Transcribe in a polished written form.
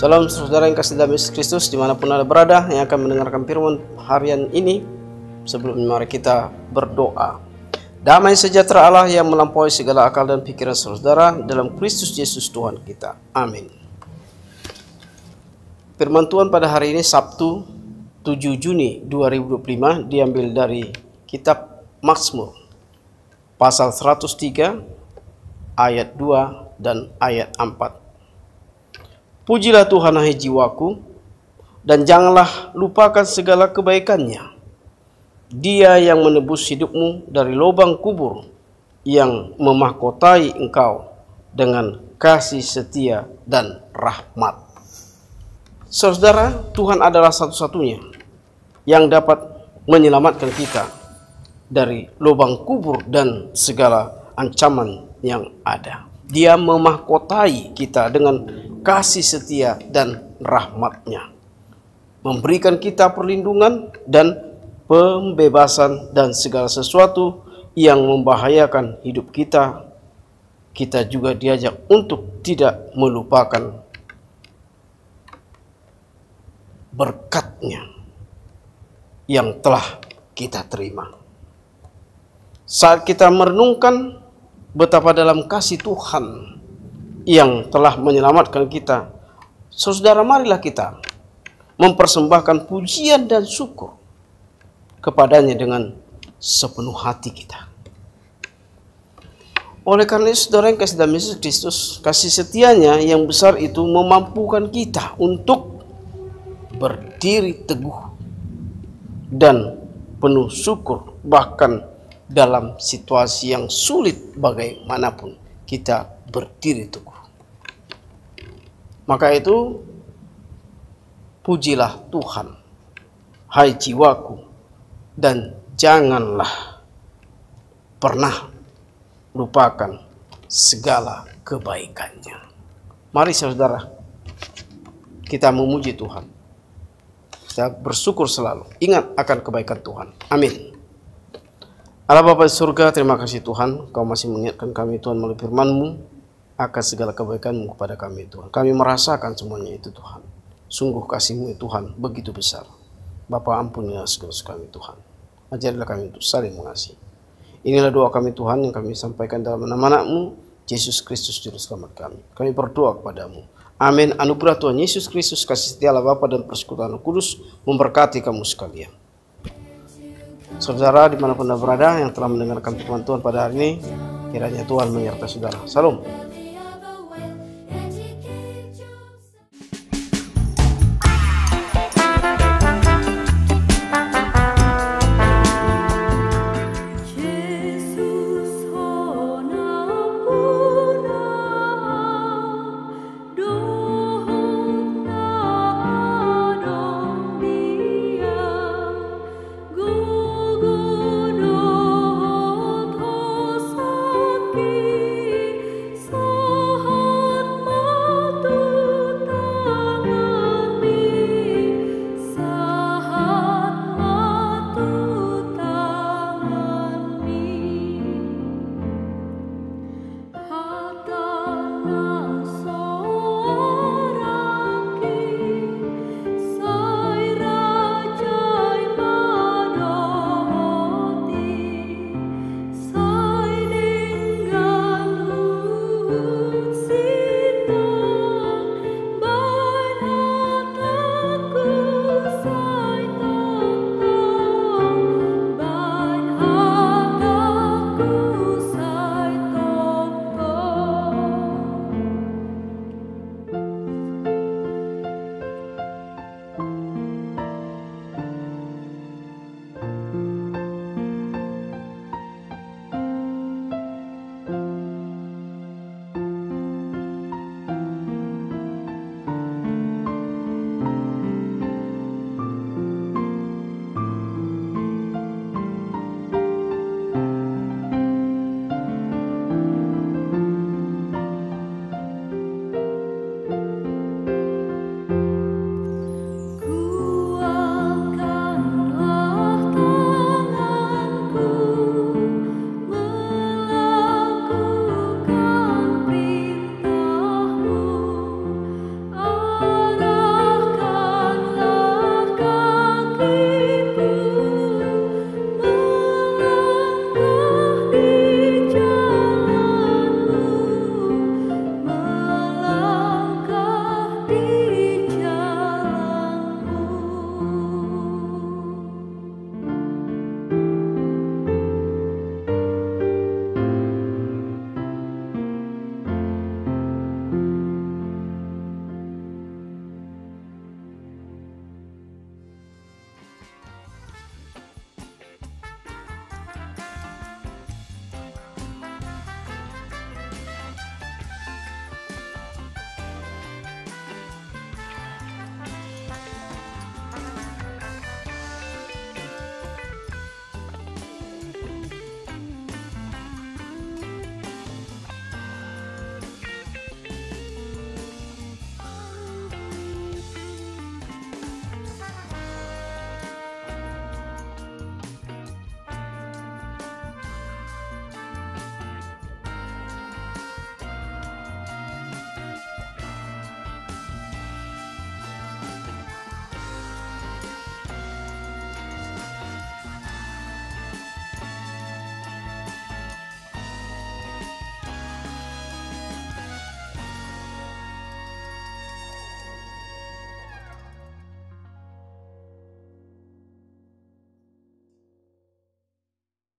Salam saudara yang kasih dalam Yesus Kristus dimanapun Anda berada yang akan mendengarkan firman harian ini. Sebelumnya mari kita berdoa. Damai sejahtera Allah yang melampaui segala akal dan pikiran saudara dalam Kristus Yesus Tuhan kita. Amin. Firman Tuhan pada hari ini Sabtu 7 Juni 2025 diambil dari kitab Mazmur pasal 103 ayat 2 dan ayat 4. Pujilah Tuhan hai jiwaku, dan janganlah lupakan segala kebaikannya. Dia yang menebus hidupmu dari lubang kubur, yang memahkotai engkau dengan kasih setia dan rahmat. Saudara, Tuhan adalah satu-satunya yang dapat menyelamatkan kita dari lubang kubur dan segala ancaman yang ada. Dia memahkotai kita dengan kasih setia dan rahmatnya, memberikan kita perlindungan dan pembebasan dan segala sesuatu yang membahayakan hidup kita. Kita juga diajak untuk tidak melupakan berkat-Nya yang telah kita terima. Saat kita merenungkan betapa dalam kasih Tuhan yang telah menyelamatkan kita, saudara, marilah kita mempersembahkan pujian dan syukur kepadanya dengan sepenuh hati kita. Oleh karena itu, saudara yang kasih dalam Yesus Kristus, kasih setianya yang besar itu memampukan kita untuk berdiri teguh dan penuh syukur, bahkan dalam situasi yang sulit bagaimanapun kita berdiri teguh. Maka itu, pujilah Tuhan, hai jiwaku, dan janganlah pernah lupakan segala kebaikannya. Mari saudara, kita memuji Tuhan. Kita bersyukur selalu. Ingat akan kebaikan Tuhan. Amin. Allah Bapa di surga, terima kasih Tuhan, Kau masih mengingatkan kami Tuhan melalui firman-Mu akan segala kebaikan-Mu kepada kami Tuhan. Kami merasakan semuanya itu Tuhan. Sungguh kasih-Mu Tuhan begitu besar. Bapa, ampunilah segala dosa kami Tuhan. Ajarilah kami untuk saling mengasihi. Inilah doa kami Tuhan yang kami sampaikan dalam nama Anak-Mu, Yesus Kristus Juru Selamat kami. Kami berdoa kepada-Mu. Amin. Anugerah Tuhan Yesus Kristus, kasih setia Allah Bapa dan persekutuan Roh Kudus memberkati kamu sekalian. Saudara dimanapun Anda berada yang telah mendengarkan firman Tuhan pada hari ini, kiranya Tuhan menyertai saudara. Salam.